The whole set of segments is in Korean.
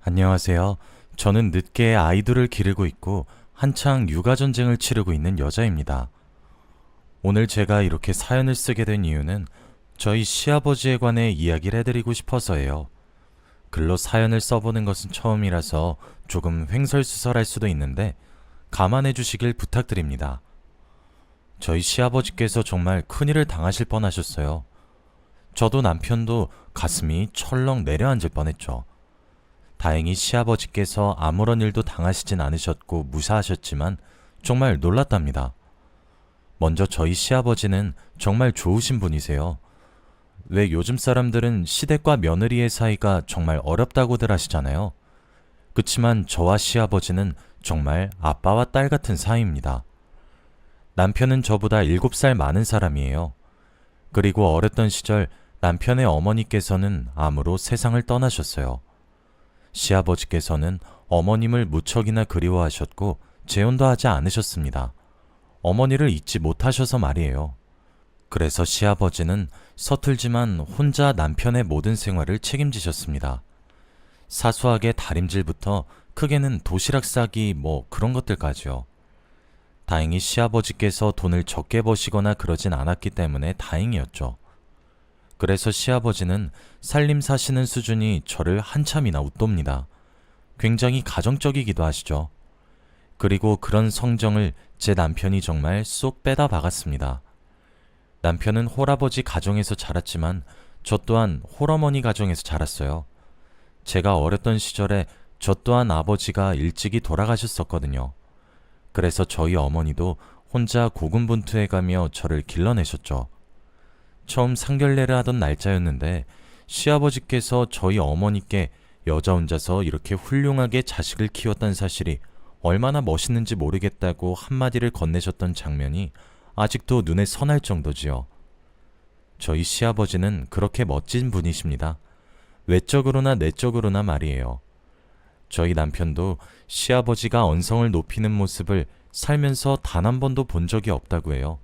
안녕하세요. 저는 늦게 아이들을 기르고 있고 한창 육아전쟁을 치르고 있는 여자입니다. 오늘 제가 이렇게 사연을 쓰게 된 이유는 저희 시아버지에 관해 이야기를 해드리고 싶어서예요. 글로 사연을 써보는 것은 처음이라서 조금 횡설수설할 수도 있는데 감안해 주시길 부탁드립니다. 저희 시아버지께서 정말 큰일을 당하실 뻔하셨어요. 저도 남편도 가슴이 철렁 내려앉을 뻔했죠. 다행히 시아버지께서 아무런 일도 당하시진 않으셨고 무사하셨지만 정말 놀랐답니다. 먼저 저희 시아버지는 정말 좋으신 분이세요. 왜 요즘 사람들은 시댁과 며느리의 사이가 정말 어렵다고들 하시잖아요. 그치만 저와 시아버지는 정말 아빠와 딸 같은 사이입니다. 남편은 저보다 7살 많은 사람이에요. 그리고 어렸던 시절 남편의 어머니께서는 암으로 세상을 떠나셨어요. 시아버지께서는 어머님을 무척이나 그리워하셨고 재혼도 하지 않으셨습니다. 어머니를 잊지 못하셔서 말이에요. 그래서 시아버지는 서툴지만 혼자 남편의 모든 생활을 책임지셨습니다. 사소하게 다림질부터 크게는 도시락 싸기 그런 것들까지요. 다행히 시아버지께서 돈을 적게 버시거나 그러진 않았기 때문에 다행이었죠. 그래서 시아버지는 살림 사시는 수준이 저를 한참이나 웃돕니다. 굉장히 가정적이기도 하시죠. 그리고 그런 성정을 제 남편이 정말 쏙 빼다 박았습니다. 남편은 홀아버지 가정에서 자랐지만 저 또한 홀어머니 가정에서 자랐어요. 제가 어렸던 시절에 저 또한 아버지가 일찍이 돌아가셨었거든요. 그래서 저희 어머니도 혼자 고군분투해 가며 저를 길러내셨죠. 처음 상견례를 하던 날짜였는데 시아버지께서 저희 어머니께 여자 혼자서 이렇게 훌륭하게 자식을 키웠다는 사실이 얼마나 멋있는지 모르겠다고 한마디를 건네셨던 장면이 아직도 눈에 선할 정도지요. 저희 시아버지는 그렇게 멋진 분이십니다. 외적으로나 내적으로나 말이에요. 저희 남편도 시아버지가 언성을 높이는 모습을 살면서 단 한 번도 본 적이 없다고 해요.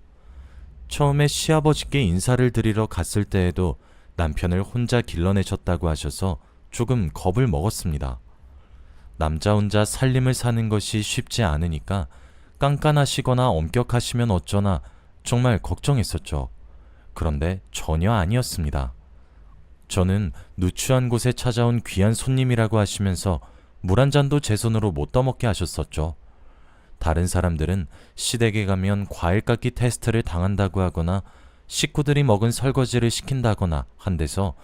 처음에 시아버지께 인사를 드리러 갔을 때에도 남편을 혼자 길러내셨다고 하셔서 조금 겁을 먹었습니다. 남자 혼자 살림을 사는 것이 쉽지 않으니까 깐깐하시거나 엄격하시면 어쩌나 정말 걱정했었죠. 그런데 전혀 아니었습니다. 저는 누추한 곳에 찾아온 귀한 손님이라고 하시면서 물 한 잔도 제 손으로 못 떠먹게 하셨었죠. 다른 사람들은 시댁에 가면 과일 깎기 테스트를 당한다고 하거나 식구들이 먹은 설거지를 시킨다거나 한 데서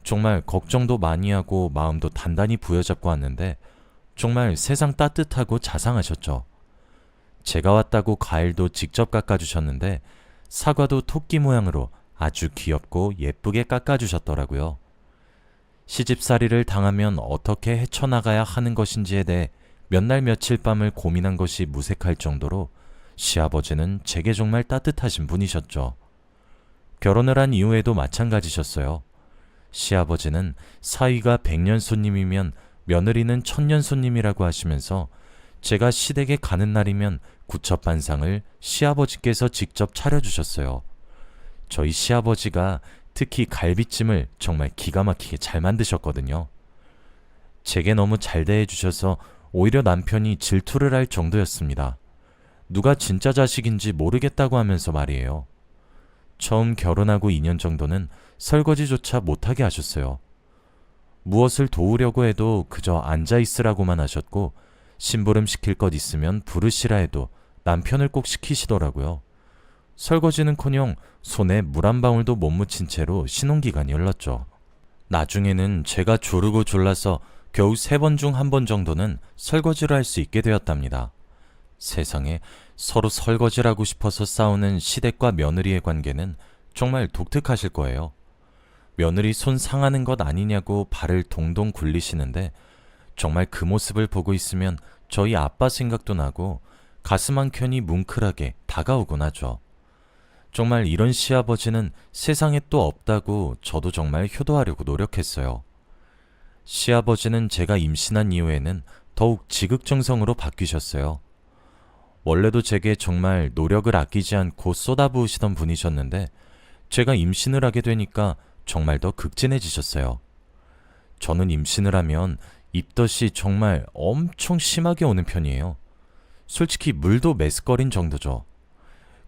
정말 걱정도 많이 하고 마음도 단단히 부여잡고 왔는데 정말 세상 따뜻하고 자상하셨죠. 제가 왔다고 과일도 직접 깎아주셨는데 사과도 토끼 모양으로 아주 귀엽고 예쁘게 깎아주셨더라고요. 시집살이를 당하면 어떻게 헤쳐나가야 하는 것인지에 대해 몇 날 며칠 밤을 고민한 것이 무색할 정도로 시아버지는 제게 정말 따뜻하신 분이셨죠. 결혼을 한 이후에도 마찬가지셨어요. 시아버지는 사위가 100년 손님이면 며느리는 1000년 손님이라고 하시면서 제가 시댁에 가는 날이면 구첩반상을 시아버지께서 직접 차려주셨어요. 저희 시아버지가 특히 갈비찜을 정말 기가 막히게 잘 만드셨거든요. 제게 너무 잘 대해주셔서 오히려 남편이 질투를 할 정도였습니다. 누가 진짜 자식인지 모르겠다고 하면서 말이에요. 처음 결혼하고 2년 정도는 설거지조차 못하게 하셨어요. 무엇을 도우려고 해도 그저 앉아있으라고만 하셨고 심부름 시킬 것 있으면 부르시라 해도 남편을 꼭 시키시더라고요. 설거지는커녕 손에 물 한 방울도 못 묻힌 채로 신혼기간이 흘렀죠. 나중에는 제가 조르고 졸라서 겨우 3번 중 1번 정도는 설거지를 할 수 있게 되었답니다. 세상에 서로 설거지를 하고 싶어서 싸우는 시댁과 며느리의 관계는 정말 독특하실 거예요. 며느리 손 상하는 것 아니냐고 발을 동동 굴리시는데 정말 그 모습을 보고 있으면 저희 아빠 생각도 나고 가슴 한켠이 뭉클하게 다가오곤 하죠. 정말 이런 시아버지는 세상에 또 없다고 저도 정말 효도하려고 노력했어요. 시아버지는 제가 임신한 이후에는 더욱 지극정성으로 바뀌셨어요. 원래도 제게 정말 노력을 아끼지 않고 쏟아부으시던 분이셨는데 제가 임신을 하게 되니까 정말 더 극진해지셨어요. 저는 임신을 하면 입덧이 정말 엄청 심하게 오는 편이에요. 솔직히 물도 메스꺼린 정도죠.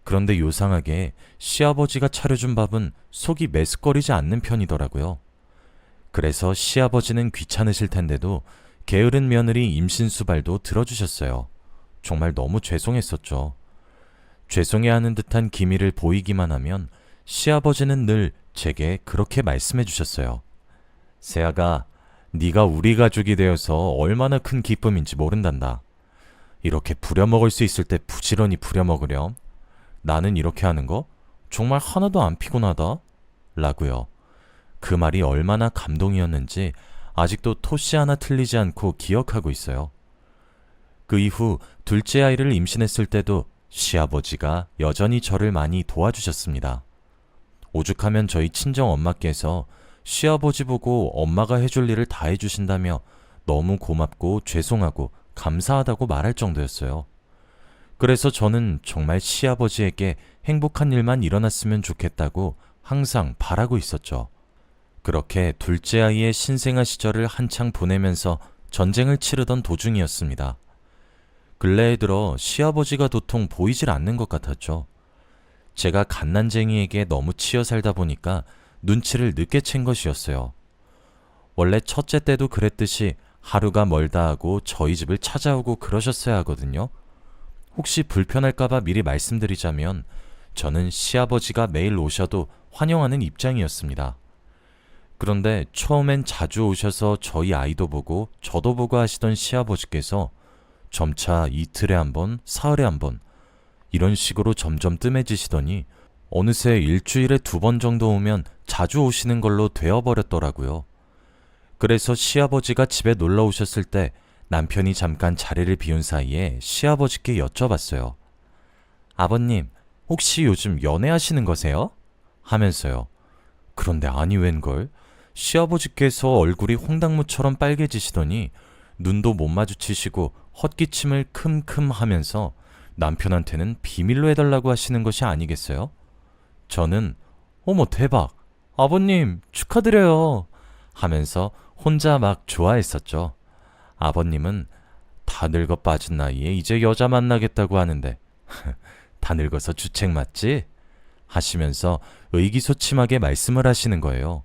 그런데 요상하게 시아버지가 차려준 밥은 속이 메스꺼리지 않는 편이더라고요. 그래서 시아버지는 귀찮으실 텐데도 게으른 며느리 임신수발도 들어주셨어요. 정말 너무 죄송했었죠. 죄송해하는 듯한 기미를 보이기만 하면 시아버지는 늘 제게 그렇게 말씀해 주셨어요. 세아가, 네가 우리 가족이 되어서 얼마나 큰 기쁨인지 모른단다. 이렇게 부려먹을 수 있을 때 부지런히 부려먹으렴. 나는 이렇게 하는 거 정말 하나도 안 피곤하다. 라고요. 그 말이 얼마나 감동이었는지 아직도 토씨 하나 틀리지 않고 기억하고 있어요. 그 이후 둘째 아이를 임신했을 때도 시아버지가 여전히 저를 많이 도와주셨습니다. 오죽하면 저희 친정 엄마께서 시아버지 보고 엄마가 해줄 일을 다 해주신다며 너무 고맙고 죄송하고 감사하다고 말할 정도였어요. 그래서 저는 정말 시아버지에게 행복한 일만 일어났으면 좋겠다고 항상 바라고 있었죠. 그렇게 둘째 아이의 신생아 시절을 한창 보내면서 전쟁을 치르던 도중이었습니다. 근래에 들어 시아버지가 도통 보이질 않는 것 같았죠. 제가 갓난쟁이에게 너무 치여 살다 보니까 눈치를 늦게 챈 것이었어요. 원래 첫째 때도 그랬듯이 하루가 멀다 하고 저희 집을 찾아오고 그러셨어야 하거든요. 혹시 불편할까봐 미리 말씀드리자면 저는 시아버지가 매일 오셔도 환영하는 입장이었습니다. 그런데 처음엔 자주 오셔서 저희 아이도 보고 저도 보고 하시던 시아버지께서 점차 이틀에 한 번, 사흘에 한 번 이런 식으로 점점 뜸해지시더니 어느새 일주일에 2번 정도 오면 자주 오시는 걸로 되어버렸더라고요. 그래서 시아버지가 집에 놀러 오셨을 때 남편이 잠깐 자리를 비운 사이에 시아버지께 여쭤봤어요. 아버님, 혹시 요즘 연애하시는 거세요? 하면서요. 그런데 아니 웬걸? 시아버지께서 얼굴이 홍당무처럼 빨개지시더니 눈도 못 마주치시고 헛기침을 큼큼 하면서 남편한테는 비밀로 해달라고 하시는 것이 아니겠어요? 저는 어머 대박! 아버님 축하드려요! 하면서 혼자 막 좋아했었죠. 아버님은 다 늙어 빠진 나이에 이제 여자 만나겠다고 하는데 다 늙어서 주책 맞지? 하시면서 의기소침하게 말씀을 하시는 거예요.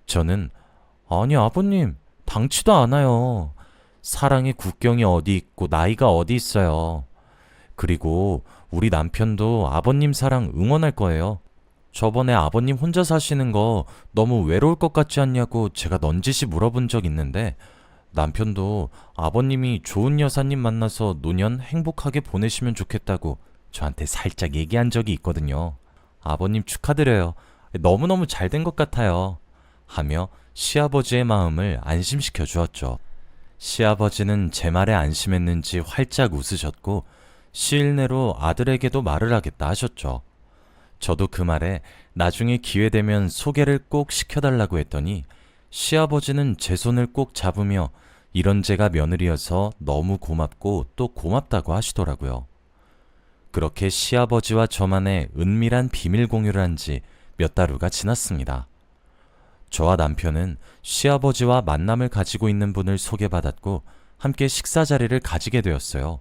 저는 아니 아버님 당치도 않아요. 사랑의 국경이 어디 있고 나이가 어디 있어요. 그리고 우리 남편도 아버님 사랑 응원할 거예요. 저번에 아버님 혼자 사시는 거 너무 외로울 것 같지 않냐고 제가 넌지시 물어본 적 있는데 남편도 아버님이 좋은 여사님 만나서 노년 행복하게 보내시면 좋겠다고 저한테 살짝 얘기한 적이 있거든요. 아버님 축하드려요. 너무너무 잘 된 것 같아요. 하며 시아버지의 마음을 안심시켜 주었죠. 시아버지는 제 말에 안심했는지 활짝 웃으셨고 시일 내로 아들에게도 말을 하겠다 하셨죠. 저도 그 말에 나중에 기회되면 소개를 꼭 시켜달라고 했더니 시아버지는 제 손을 꼭 잡으며 이런 제가 며느리여서 너무 고맙고 또 고맙다고 하시더라고요. 그렇게 시아버지와 저만의 은밀한 비밀 공유를 한 지 몇 달 후가 지났습니다. 저와 남편은 시아버지와 만남을 가지고 있는 분을 소개받았고 함께 식사 자리를 가지게 되었어요.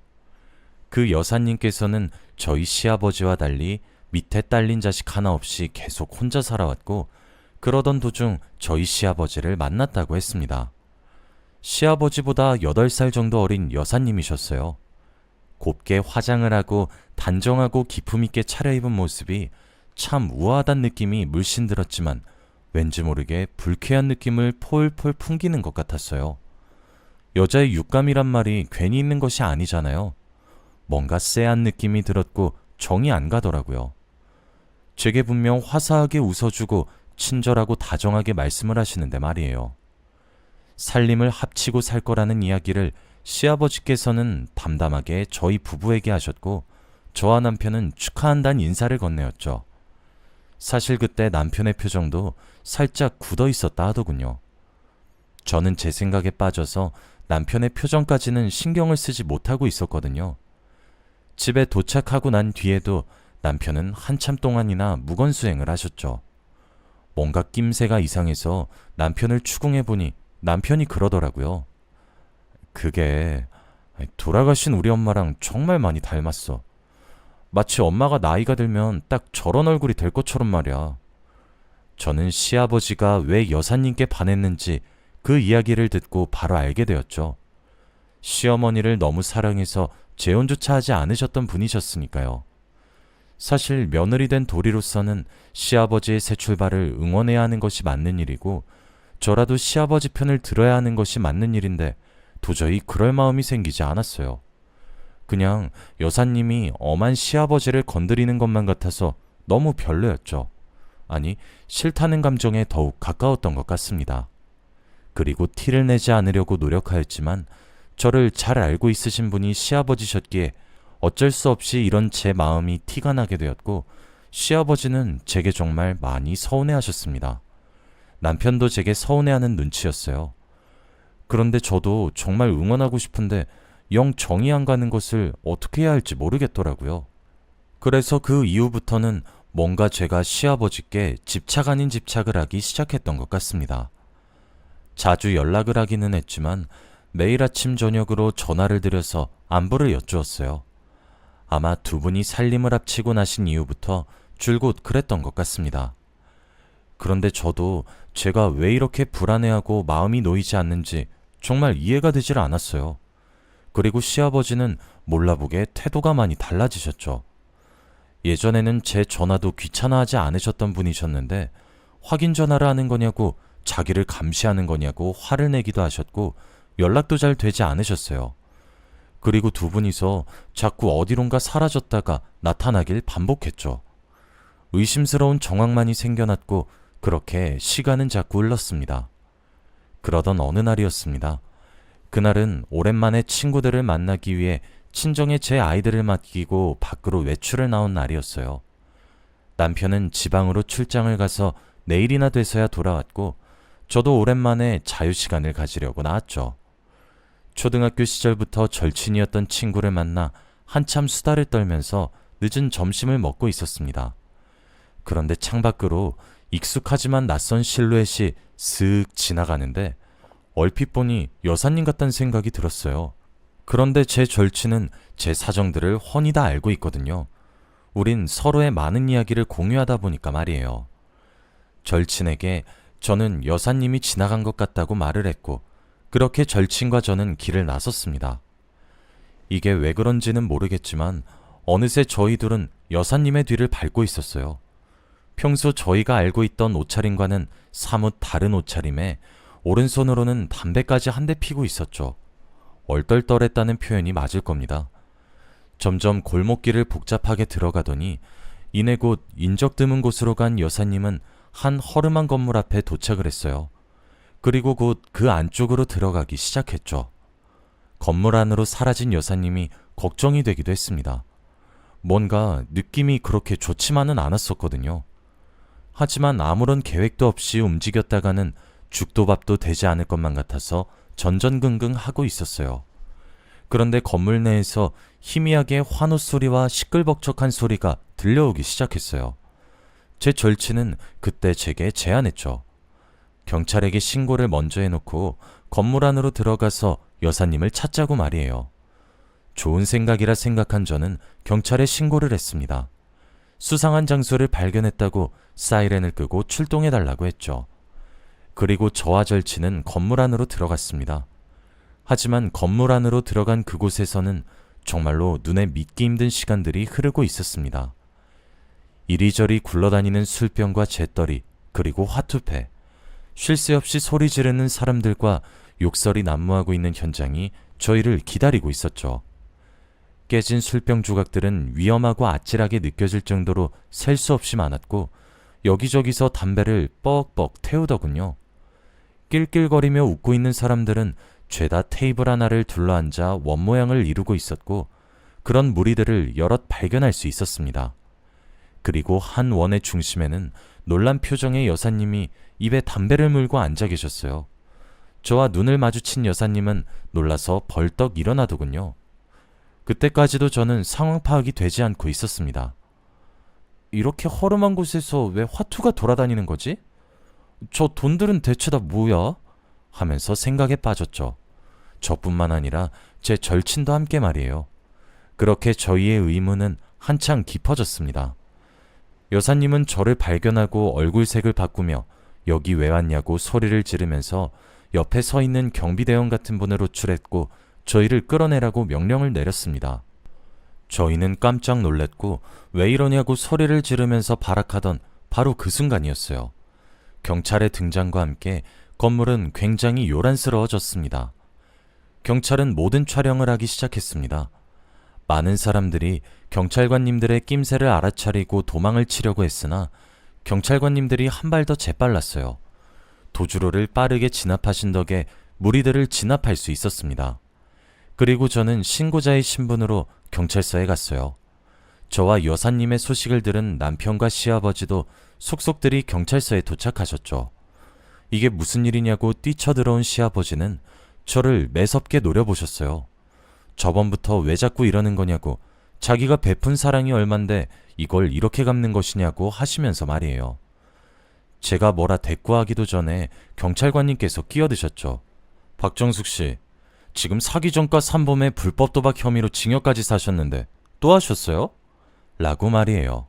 그 여사님께서는 저희 시아버지와 달리 밑에 딸린 자식 하나 없이 계속 혼자 살아왔고 그러던 도중 저희 시아버지를 만났다고 했습니다. 시아버지보다 8살 정도 어린 여사님이셨어요. 곱게 화장을 하고 단정하고 기품있게 차려입은 모습이 참 우아하단 느낌이 물씬 들었지만 왠지 모르게 불쾌한 느낌을 폴폴 풍기는 것 같았어요. 여자의 육감이란 말이 괜히 있는 것이 아니잖아요. 뭔가 쎄한 느낌이 들었고 정이 안 가더라고요. 제게 분명 화사하게 웃어주고 친절하고 다정하게 말씀을 하시는데 말이에요. 살림을 합치고 살 거라는 이야기를 시아버지께서는 담담하게 저희 부부에게 하셨고 저와 남편은 축하한다는 인사를 건네었죠. 사실 그때 남편의 표정도 살짝 굳어 있었다 하더군요. 저는 제 생각에 빠져서 남편의 표정까지는 신경을 쓰지 못하고 있었거든요. 집에 도착하고 난 뒤에도 남편은 한참 동안이나 무건수행을 하셨죠. 뭔가 낌새가 이상해서 남편을 추궁해보니 남편이 그러더라고요. 그게 돌아가신 우리 엄마랑 정말 많이 닮았어. 마치 엄마가 나이가 들면 딱 저런 얼굴이 될 것처럼 말이야. 저는 시아버지가 왜 여사님께 반했는지 그 이야기를 듣고 바로 알게 되었죠. 시어머니를 너무 사랑해서 재혼조차 하지 않으셨던 분이셨으니까요. 사실 며느리 된 도리로서는 시아버지의 새 출발을 응원해야 하는 것이 맞는 일이고 저라도 시아버지 편을 들어야 하는 것이 맞는 일인데 도저히 그럴 마음이 생기지 않았어요. 그냥 여사님이 엄한 시아버지를 건드리는 것만 같아서 너무 별로였죠. 아니, 싫다는 감정에 더욱 가까웠던 것 같습니다. 그리고 티를 내지 않으려고 노력하였지만 저를 잘 알고 있으신 분이 시아버지셨기에 어쩔 수 없이 이런 제 마음이 티가 나게 되었고 시아버지는 제게 정말 많이 서운해하셨습니다. 남편도 제게 서운해하는 눈치였어요. 그런데 저도 정말 응원하고 싶은데 영 정이 안 가는 것을 어떻게 해야 할지 모르겠더라고요. 그래서 그 이후부터는 뭔가 제가 시아버지께 집착 아닌 집착을 하기 시작했던 것 같습니다. 자주 연락을 하기는 했지만 매일 아침 저녁으로 전화를 드려서 안부를 여쭈었어요. 아마 두 분이 살림을 합치고 나신 이후부터 줄곧 그랬던 것 같습니다. 그런데 저도 제가 왜 이렇게 불안해하고 마음이 놓이지 않는지 정말 이해가 되질 않았어요. 그리고 시아버지는 몰라보게 태도가 많이 달라지셨죠. 예전에는 제 전화도 귀찮아하지 않으셨던 분이셨는데 확인 전화를 하는 거냐고 자기를 감시하는 거냐고 화를 내기도 하셨고 연락도 잘 되지 않으셨어요. 그리고 두 분이서 자꾸 어디론가 사라졌다가 나타나길 반복했죠. 의심스러운 정황만이 생겨났고 그렇게 시간은 자꾸 흘렀습니다. 그러던 어느 날이었습니다. 그날은 오랜만에 친구들을 만나기 위해 친정에 제 아이들을 맡기고 밖으로 외출을 나온 날이었어요. 남편은 지방으로 출장을 가서 내일이나 돼서야 돌아왔고 저도 오랜만에 자유시간을 가지려고 나왔죠. 초등학교 시절부터 절친이었던 친구를 만나 한참 수다를 떨면서 늦은 점심을 먹고 있었습니다. 그런데 창밖으로 익숙하지만 낯선 실루엣이 슥 지나가는데 얼핏 보니 여사님 같다는 생각이 들었어요. 그런데 제 절친은 제 사정들을 훤히 다 알고 있거든요. 우린 서로의 많은 이야기를 공유하다 보니까 말이에요. 절친에게 저는 여사님이 지나간 것 같다고 말을 했고 그렇게 절친과 저는 길을 나섰습니다. 이게 왜 그런지는 모르겠지만 어느새 저희 둘은 여사님의 뒤를 밟고 있었어요. 평소 저희가 알고 있던 옷차림과는 사뭇 다른 옷차림에 오른손으로는 담배까지 한 대 피고 있었죠. 얼떨떨했다는 표현이 맞을 겁니다. 점점 골목길을 복잡하게 들어가더니 이내 곧 인적 드문 곳으로 간 여사님은 한 허름한 건물 앞에 도착을 했어요. 그리고 곧 그 안쪽으로 들어가기 시작했죠. 건물 안으로 사라진 여사님이 걱정이 되기도 했습니다. 뭔가 느낌이 그렇게 좋지만은 않았었거든요. 하지만 아무런 계획도 없이 움직였다가는 죽도 밥도 되지 않을 것만 같아서 전전긍긍 하고 있었어요. 그런데 건물 내에서 희미하게 환호 소리와 시끌벅적한 소리가 들려오기 시작했어요. 제 절친은 그때 제게 제안했죠. 경찰에게 신고를 먼저 해놓고 건물 안으로 들어가서 여사님을 찾자고 말이에요. 좋은 생각이라 생각한 저는 경찰에 신고를 했습니다. 수상한 장소를 발견했다고 사이렌을 끄고 출동해달라고 했죠. 그리고 저와 절친은 건물 안으로 들어갔습니다. 하지만 건물 안으로 들어간 그곳에서는 정말로 눈에 믿기 힘든 시간들이 흐르고 있었습니다. 이리저리 굴러다니는 술병과 재떨이 그리고 화투패, 쉴 새 없이 소리 지르는 사람들과 욕설이 난무하고 있는 현장이 저희를 기다리고 있었죠. 깨진 술병 조각들은 위험하고 아찔하게 느껴질 정도로 셀 수 없이 많았고 여기저기서 담배를 뻑뻑 태우더군요. 낄낄거리며 웃고 있는 사람들은 죄다 테이블 하나를 둘러앉아 원 모양을 이루고 있었고 그런 무리들을 여럿 발견할 수 있었습니다. 그리고 한 원의 중심에는 놀란 표정의 여사님이 입에 담배를 물고 앉아 계셨어요. 저와 눈을 마주친 여사님은 놀라서 벌떡 일어나더군요. 그때까지도 저는 상황 파악이 되지 않고 있었습니다. 이렇게 허름한 곳에서 왜 화투가 돌아다니는 거지? 저 돈들은 대체 다 뭐야? 하면서 생각에 빠졌죠. 저뿐만 아니라 제 절친도 함께 말이에요. 그렇게 저희의 의문은 한창 깊어졌습니다. 여사님은 저를 발견하고 얼굴색을 바꾸며 여기 왜 왔냐고 소리를 지르면서 옆에 서 있는 경비대원 같은 분을 호출했고 저희를 끌어내라고 명령을 내렸습니다. 저희는 깜짝 놀랐고 왜 이러냐고 소리를 지르면서 발악하던 바로 그 순간이었어요. 경찰의 등장과 함께 건물은 굉장히 요란스러워졌습니다. 경찰은 모든 촬영을 하기 시작했습니다. 많은 사람들이 경찰관님들의 낌새를 알아차리고 도망을 치려고 했으나 경찰관님들이 한 발 더 재빨랐어요. 도주로를 빠르게 진압하신 덕에 무리들을 진압할 수 있었습니다. 그리고 저는 신고자의 신분으로 경찰서에 갔어요. 저와 여사님의 소식을 들은 남편과 시아버지도 속속들이 경찰서에 도착하셨죠. 이게 무슨 일이냐고 뛰쳐들어온 시아버지는 저를 매섭게 노려보셨어요. 저번부터 왜 자꾸 이러는 거냐고, 자기가 베푼 사랑이 얼만데 이걸 이렇게 갚는 것이냐고 하시면서 말이에요. 제가 뭐라 대꾸하기도 전에 경찰관님께서 끼어드셨죠. 박정숙 씨, 지금 사기 전과 산범의 불법 도박 혐의로 징역까지 사셨는데 또 하셨어요? 라고 말이에요.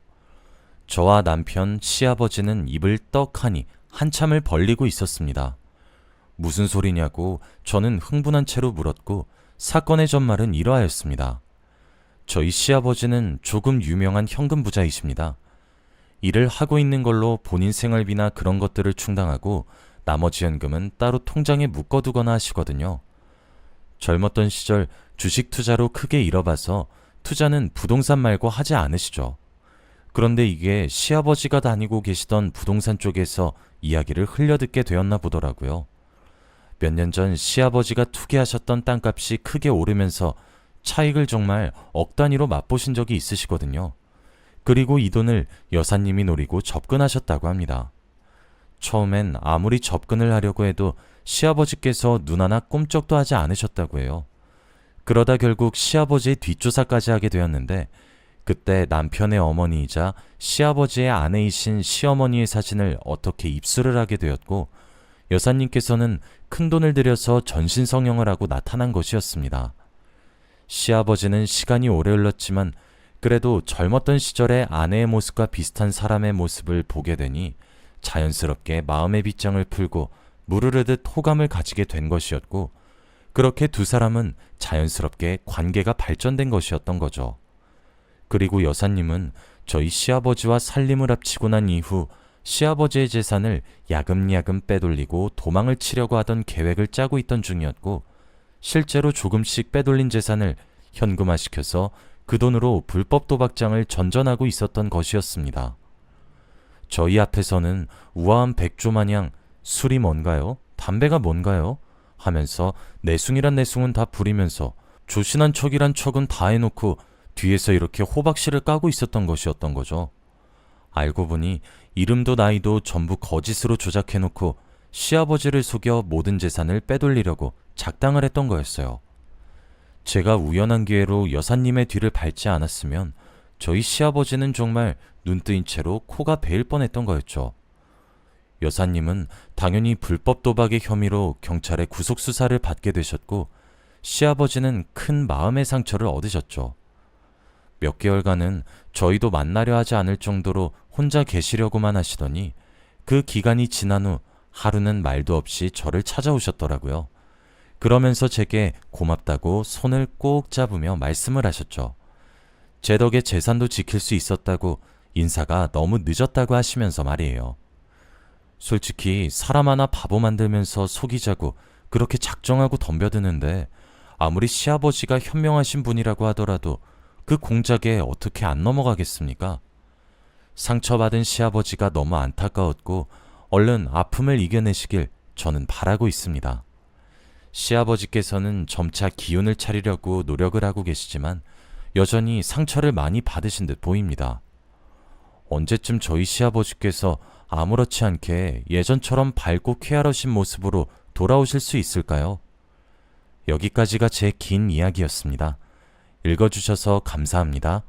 저와 남편, 시아버지는 입을 떡하니 한참을 벌리고 있었습니다. 무슨 소리냐고 저는 흥분한 채로 물었고 사건의 전말은 이러하였습니다. 저희 시아버지는 조금 유명한 현금 부자이십니다. 일을 하고 있는 걸로 본인 생활비나 그런 것들을 충당하고 나머지 현금은 따로 통장에 묶어두거나 하시거든요. 젊었던 시절 주식 투자로 크게 잃어봐서 투자는 부동산 말고 하지 않으시죠. 그런데 이게 시아버지가 다니고 계시던 부동산 쪽에서 이야기를 흘려듣게 되었나 보더라고요. 몇 년 전 시아버지가 투기하셨던 땅값이 크게 오르면서 차익을 정말 억 단위로 맛보신 적이 있으시거든요. 그리고 이 돈을 여사님이 노리고 접근하셨다고 합니다. 처음엔 아무리 접근을 하려고 해도 시아버지께서 눈 하나 꼼짝도 하지 않으셨다고 해요. 그러다 결국 시아버지의 뒷조사까지 하게 되었는데 그때 남편의 어머니이자 시아버지의 아내이신 시어머니의 사진을 어떻게 입수를 하게 되었고 여사님께서는 큰돈을 들여서 전신성형을 하고 나타난 것이었습니다. 시아버지는 시간이 오래 흘렀지만 그래도 젊었던 시절의 아내의 모습과 비슷한 사람의 모습을 보게 되니 자연스럽게 마음의 빗장을 풀고 무르르듯 호감을 가지게 된 것이었고 그렇게 두 사람은 자연스럽게 관계가 발전된 것이었던 거죠. 그리고 여사님은 저희 시아버지와 살림을 합치고 난 이후 시아버지의 재산을 야금야금 빼돌리고 도망을 치려고 하던 계획을 짜고 있던 중이었고 실제로 조금씩 빼돌린 재산을 현금화시켜서 그 돈으로 불법 도박장을 전전하고 있었던 것이었습니다. 저희 앞에서는 우아한 백조 마냥 술이 뭔가요? 담배가 뭔가요? 하면서 내숭이란 내숭은 다 부리면서 조신한 척이란 척은 다 해놓고 뒤에서 이렇게 호박씨를 까고 있었던 것이었던 거죠. 알고 보니 이름도 나이도 전부 거짓으로 조작해놓고 시아버지를 속여 모든 재산을 빼돌리려고 작당을 했던 거였어요. 제가 우연한 기회로 여사님의 뒤를 밟지 않았으면 저희 시아버지는 정말 눈뜨인 채로 코가 베일 뻔했던 거였죠. 여사님은 당연히 불법 도박의 혐의로 경찰의 구속수사를 받게 되셨고 시아버지는 큰 마음의 상처를 얻으셨죠. 몇 개월간은 저희도 만나려 하지 않을 정도로 혼자 계시려고만 하시더니 그 기간이 지난 후 하루는 말도 없이 저를 찾아오셨더라고요. 그러면서 제게 고맙다고 손을 꼭 잡으며 말씀을 하셨죠. 제 덕에 재산도 지킬 수 있었다고 인사가 너무 늦었다고 하시면서 말이에요. 솔직히 사람 하나 바보 만들면서 속이자고 그렇게 작정하고 덤벼드는데 아무리 시아버지가 현명하신 분이라고 하더라도 그 공작에 어떻게 안 넘어가겠습니까? 상처받은 시아버지가 너무 안타까웠고 얼른 아픔을 이겨내시길 저는 바라고 있습니다. 시아버지께서는 점차 기운을 차리려고 노력을 하고 계시지만 여전히 상처를 많이 받으신 듯 보입니다. 언제쯤 저희 시아버지께서 아무렇지 않게 예전처럼 밝고 쾌활하신 모습으로 돌아오실 수 있을까요? 여기까지가 제 긴 이야기였습니다. 읽어주셔서 감사합니다.